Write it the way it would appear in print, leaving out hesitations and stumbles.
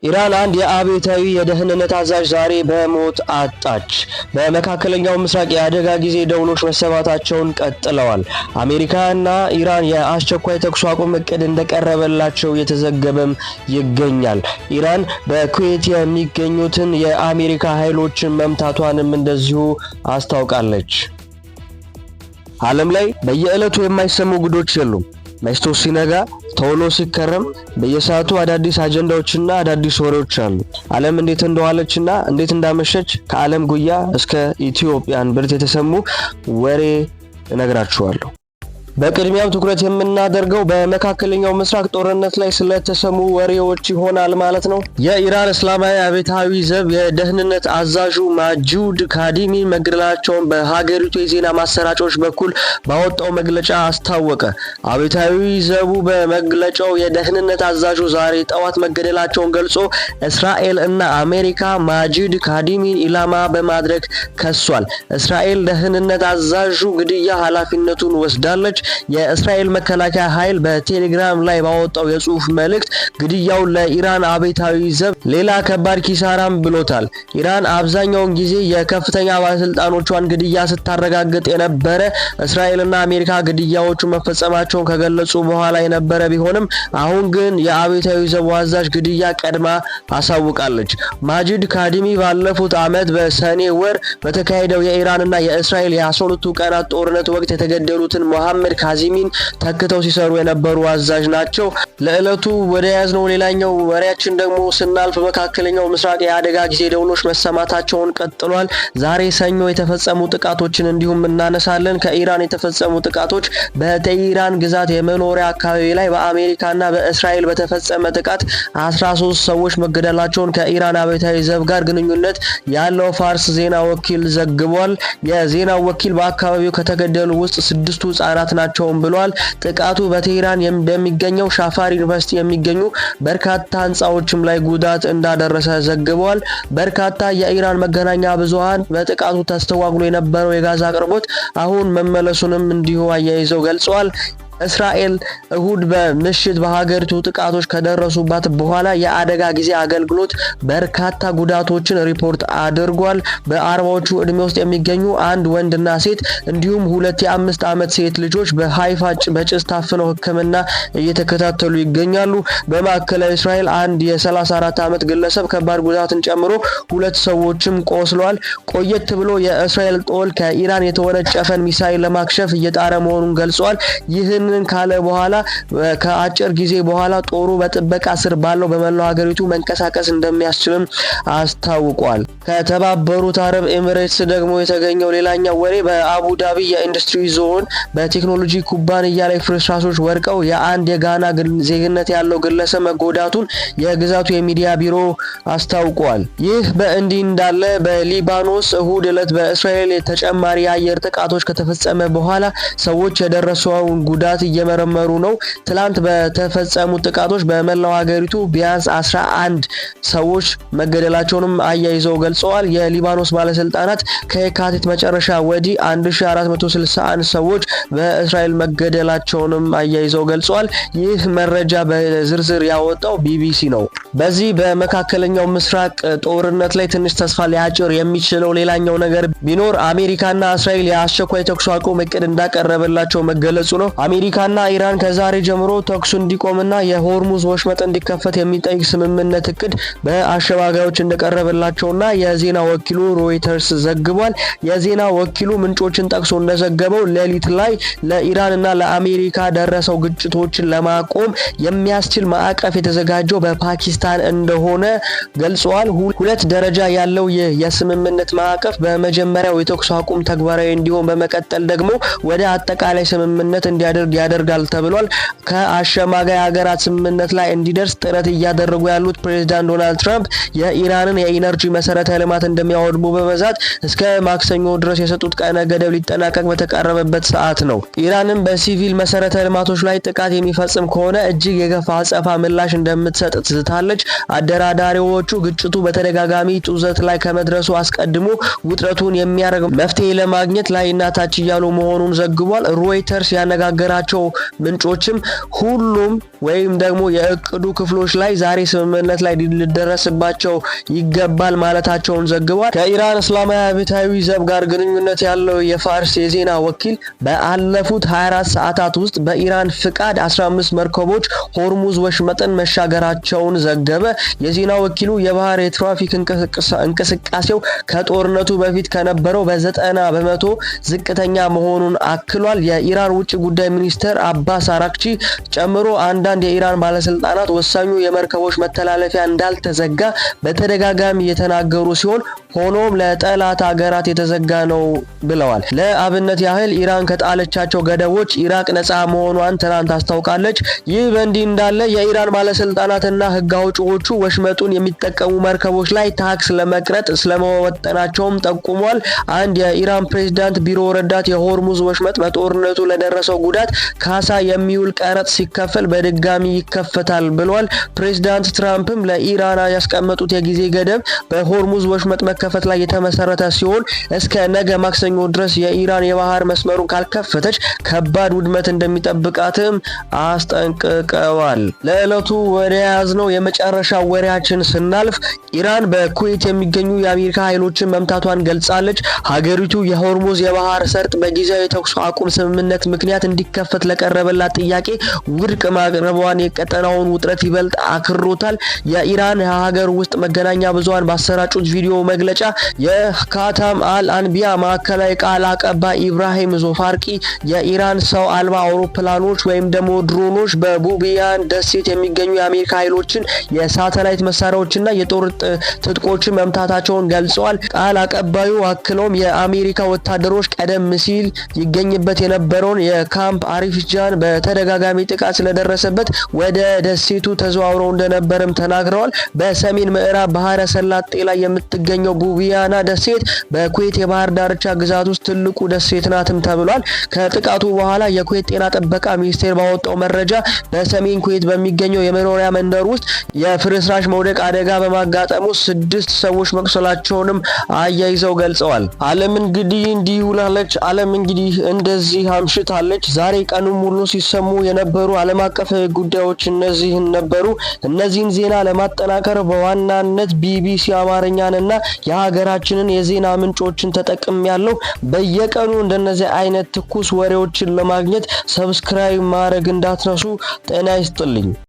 ኢራን አንድ የአብዮታዊ የደህንነት አዛዥ ዛሬ በሞት አጣች። በመካከለኛው ምስራቅ የአደጋ ጊዜ ደውሎች መሰማታቸውን ቀጥለዋል። አሜሪካና ኢራን የአስቸኳይ ተኩስ አቁም እቅድ እንደቀረበላቸው የተዘገበም ይገኛል። ኢራን በኩዌት የሚገኙትን የአሜሪካ ኃይሎችን መምታቷንም እንደዚሁ አስታውቃለች። ዓለም ላይ በየዕለቱ የማይሰሙ ጉዶች የሉም። መሽቶ ሲነጋ ተውሎ ሲከረም በየሰዓቱ አዳዲስ አጀንዳዎችና አዳዲስ ወሬዎች አሉ። ዓለም እንዴት እንደዋለችና እንዴት እንዳመሸች ከዓለም ጉያ እስከ ኢትዮጵያን ብርት የተሰሙ ወሬ እነግራችኋለሁ። በቅድሚያም ትኩረት የምናደርገው በመካከለኛው ምስራቅ ጦርነት ላይ ስለተሰሙ ወሬዎች ይሆናል ማለት ነው። የኢራን እስላማዊ አብዮታዊ ዘብ የደህንነት አዛዡ ማጁድ ካዲሚ መገደላቸውን በሀገሪቱ የዜና ማሰራጫዎች በኩል ባወጣው መግለጫ አስታወቀ። አብዮታዊ ዘቡ በመግለጫው የደህንነት አዛዡ ዛሬ ጠዋት መገደላቸውን ገልጾ እስራኤል እና አሜሪካ ማጁድ ካዲሚን ኢላማ በማድረግ ከሷል። እስራኤል ደህንነት አዛዡ ግድያ ኃላፊነቱን ወስዳለች። የእስራኤል መከላከያ ኃይል በቴሌግራም ላይ ባወጣው የጽሑፍ መልእክት ግድያው ለኢራን አብዮታዊ ዘብ ሌላ ከባድ ኪሳራም ብሎታል። ኢራን አብዛኛውን ጊዜ የከፍተኛ ባለስልጣኖቿን ግድያ ስታረጋግጥ የነበረ እስራኤልና አሜሪካ ግድያዎቹ መፈጸማቸውን ከገለጹ በኋላ የነበረ ቢሆንም አሁን ግን የአብዮታዊ ዘቡ አዛዥ ግድያ ቀድማ አሳውቃለች። ማጂድ ካዲሚ ባለፉት ዓመት በሰኔ ወር በተካሄደው የኢራንና የእስራኤል የ12 ቀናት ጦርነት ወቅት የተገደሉትን መሐመድ ካዚሚን ተክተው ሲሰሩ የነበሩ አዛዥ ናቸው። ለዕለቱ ወደ ያዝነው ሌላኛው ወሬያችን ደግሞ ስናልፍ በመካከለኛው ምስራቅ የአደጋ ጊዜ ደውሎች መሰማታቸውን ቀጥሏል። ዛሬ ሰኞ የተፈጸሙ ጥቃቶችን እንዲሁም እናነሳለን። ከኢራን የተፈጸሙ ጥቃቶች በቴህራን ግዛት የመኖሪያ አካባቢ ላይ በአሜሪካና በእስራኤል በተፈጸመ ጥቃት 13 ሰዎች መገደላቸውን ከኢራን አብዮታዊ ዘብ ጋር ግንኙነት ያለው ፋርስ ዜና ወኪል ዘግቧል። የዜናው ወኪል በአካባቢው ከተገደሉ ውስጥ 6ቱ ህጻናት ናቸውም ብሏል። ጥቃቱ በቴህራን በሚገኘው ሻፋር ዩኒቨርሲቲ የሚገኙ በርካታ ህንጻዎችም ላይ ጉዳት እንዳደረሰ ዘግቧል። በርካታ የኢራን መገናኛ ብዙሃን በጥቃቱ ተስተጓጉሎ የነበረው የጋዝ አቅርቦት አሁን መመለሱንም እንዲሁ አያይዘው ገልጸዋል። እስራኤል እሁድ በምሽት በሀገሪቱ ጥቃቶች ከደረሱባት በኋላ የአደጋ ጊዜ አገልግሎት በርካታ ጉዳቶችን ሪፖርት አድርጓል። በአርባዎቹ ዕድሜ ውስጥ የሚገኙ አንድ ወንድና ሴት እንዲሁም 2 የ5 ዓመት ሴት ልጆች በሃይፋ በጭስ ታፍነው ሕክምና እየተከታተሉ ይገኛሉ። በማዕከላዊ እስራኤል አንድ የ34 ዓመት ግለሰብ ከባድ ጉዳትን ጨምሮ 2 ሰዎችም ቆስለዋል። ቆየት ብሎ የእስራኤል ጦር ከኢራን የተወነጨፈን ሚሳኤል ለማክሸፍ እየጣረ መሆኑን ገልጿል። ይህንን ካለ በኋላ ከአጭር ጊዜ በኋላ ጦሩ በጥበቃ ስር ባለው በመላው ሀገሪቱ መንቀሳቀስ እንደሚያስችልም አስታውቋል። ከተባበሩት አረብ ኤሚሬትስ ደግሞ የተገኘው ሌላኛው ወሬ በአቡ ዳቢ የኢንዱስትሪ ዞን በቴክኖሎጂ ኩባንያ ላይ ፍርስራሾች ወድቀው የአንድ የጋና ዜግነት ያለው ግለሰብ መጎዳቱን የግዛቱ የሚዲያ ቢሮ አስታውቋል። ይህ በእንዲህ እንዳለ በሊባኖስ እሁድ ዕለት በእስራኤል ተጨማሪ የአየር ጥቃቶች ከተፈጸመ በኋላ ሰዎች የደረሰውን ጉዳት እየመረመሩ ነው። ትላንት በተፈጸሙ ጥቃቶች በመላው ሀገሪቱ ቢያንስ 11 ሰዎች መገደላቸውንም አያይዘው ገልጸዋል። የሊባኖስ ባለስልጣናት ከየካቲት መጨረሻ ወዲህ 1461 ሰዎች በእስራኤል መገደላቸውንም አያይዘው ገልጸዋል። ይህ መረጃ በዝርዝር ያወጣው ቢቢሲ ነው። በዚህ በመካከለኛው ምስራቅ ጦርነት ላይ ትንሽ ተስፋ ሊያጭር የሚችለው ሌላኛው ነገር ቢኖር አሜሪካና እስራኤል የአስቸኳይ ተኩስ አቁም እቅድ እንዳቀረበላቸው መገለጹ ነው። አሜሪካና ኢራን ከዛሬ ጀምሮ ተኩሱ እንዲቆምና የሆርሙዝ ወሽመጥ እንዲከፈት የሚጠይቅ ስምምነት እቅድ በአሸባጋዮች እንደቀረበላቸውና የዜና ወኪሉ ሮይተርስ ዘግቧል። የዜና ወኪሉ ምንጮችን ጠቅሶ እንደዘገበው ሌሊት ላይ ለኢራንና ለአሜሪካ ደረሰው ግጭቶችን ለማቆም የሚያስችል ማዕቀፍ የተዘጋጀው በፓኪስታን እንደሆነ ገልጸዋል። 2 ደረጃ ያለው ይህ የስምምነት ማዕቀፍ በመጀመሪያው የተኩስ አቁም ተግባራዊ እንዲሆን በመቀጠል ደግሞ ወደ አጠቃላይ ስምምነት እንዲያደርግ ያደርጋል ተብሏል። ከአሸማጋይ ሀገራት ስምምነት ላይ እንዲደርስ ጥረት እያደረጉ ያሉት ፕሬዝዳንት ዶናልድ ትራምፕ የኢራንን የኢነርጂ መሰረተ ልማት እንደሚያወድሙ በመዛት እስከ ማክሰኞ ድረስ የሰጡት ቀነ ገደብ ሊጠናቀቅ በተቃረበበት ሰዓት ነው። ኢራንን በሲቪል መሰረተ ልማቶች ላይ ጥቃት የሚፈጽም ከሆነ እጅግ የገፋ አጸፋ ምላሽ እንደምትሰጥ ትዝታለች። ገልጻለች። አደራዳሪዎቹ ግጭቱ በተደጋጋሚ ጡዘት ላይ ከመድረሱ አስቀድሞ ውጥረቱን የሚያረግ መፍትሄ ለማግኘት ላይና ታች እያሉ መሆኑን ዘግቧል። ሮይተርስ ያነጋገራቸው ምንጮችም ሁሉም ወይም ደግሞ የእቅዱ ክፍሎች ላይ ዛሬ ስምምነት ላይ ሊደረስባቸው ይገባል ማለታቸውን ዘግቧል። ከኢራን እስላማዊ አብዮታዊ ዘብ ጋር ግንኙነት ያለው የፋርስ የዜና ወኪል በአለፉት 24 ሰዓታት ውስጥ በኢራን ፍቃድ 15 መርከቦች ሆርሙዝ ወሽመጥን መሻገራቸውን ዘገበ። የዜና ወኪሉ የባህር የትራፊክ እንቅስቃሴው ከጦርነቱ በፊት ከነበረው በ90% ዝቅተኛ መሆኑን አክሏል። የኢራን ውጭ ጉዳይ ሚኒስትር አባስ አራክቺ ጨምሮ አንዳንድ የኢራን ባለስልጣናት ወሳኙ የመርከቦች መተላለፊያ እንዳልተዘጋ በተደጋጋሚ የተናገሩ ሲሆን ሆኖም ለጠላት ሀገራት የተዘጋ ነው ብለዋል። ለአብነት ያህል ኢራን ከጣለቻቸው ገደቦች ኢራቅ ነፃ መሆኗን ትናንት አስታውቃለች። ይህ በእንዲህ እንዳለ የኢራን ባለስልጣናትና ህግ አውጪዎቹ ወሽመጡን የሚጠቀሙ መርከቦች ላይ ታክስ ለመቅረጥ ስለመወጠናቸውም ጠቁሟል። አንድ የኢራን ፕሬዝዳንት ቢሮ ረዳት የሆርሙዝ ወሽመጥ በጦርነቱ ለደረሰው ጉዳት ካሳ የሚውል ቀረጥ ሲከፈል በድጋሚ ይከፈታል ብሏል። ፕሬዝዳንት ትራምፕም ለኢራን ያስቀመጡት የጊዜ ገደብ በሆርሙዝ ወሽመጥ መከፈት ላይ የተመሰረተ ሲሆን እስከ ነገ ማክሰኞ ድረስ የኢራን የባህር መስመሩን ካልከፈተች ከባድ ውድመት እንደሚጠብቃትም አስጠንቅቀዋል። ለዕለቱ ወደ ያዝነው የመጨረሻ ወሬያችን ስናልፍ ኢራን በኩዌት የሚገኙ የአሜሪካ ኃይሎችን መምታቷን ገልጻለች። ሀገሪቱ የሆርሙዝ የባህር ሰርጥ በጊዜያዊ የተኩስ አቁም ስምምነት ምክንያት እንዲከፈት ለቀረበላት ጥያቄ ውድቅ ማቅረቧን የቀጠናውን ውጥረት ይበልጥ አክሮታል። የኢራን የሀገር ውስጥ መገናኛ ብዙሃን ባሰራጩት ቪዲዮ መግለጫ የካታም አል አንቢያ ማዕከላዊ ቃል አቀባይ ኢብራሂም ዞፋርቂ የኢራን ሰው አልባ አውሮፕላኖች ወይም ደግሞ ድሮኖች በቡቢያን ደሴት የሚገኙ የአሜሪካ ኃይሎችን የሳተላይት መሳሪያዎችና የጦር ትጥቆችን መምታታቸውን ገልጸዋል። ቃል አቀባዩ አክለውም የአሜሪካ ወታደሮች ቀደም ሲል ይገኝበት የነበረውን የካምፕ አሪፍጃን በተደጋጋሚ ጥቃት ስለደረሰበት ወደ ደሴቱ ተዘዋውረው እንደነበርም ተናግረዋል። በሰሜን ምዕራብ ባህረ ሰላጤ ላይ የምትገኘው ቡቢያና ደሴት በኩዌት የባህር ዳርቻ ግዛት ውስጥ ትልቁ ደሴት ናትም ተብሏል። ከጥቃቱ በኋላ የኩዌት ጤና ጥበቃ ሚኒስቴር ባወጣው መረጃ በሰሜን ኩዌት በሚገኘው የመኖሪያ መንደር ውስጥ የፍርስራሽ መውደቅ አደጋ በማጋጠሙ 6 ሰዎች መቁሰላቸውንም አያይዘው ገልጸዋል። ዓለም እንግዲህ እንዲህ ውላለች። ዓለም እንግዲህ እንደዚህ አምሽታለች። ዛሬ ቀኑን ሙሉ ሲሰሙ የነበሩ ዓለም አቀፍ ጉዳዮች እነዚህን ነበሩ። እነዚህን ዜና ለማጠናከር በዋናነት ቢቢሲ አማርኛንና የሀገራችንን የዜና ምንጮችን ተጠቅሜያለሁ። በየቀኑ እንደነዚህ አይነት ትኩስ ወሬዎችን ለማግኘት ሰብስክራይብ ማድረግ እንዳትረሱ። ጤና ይስጥልኝ።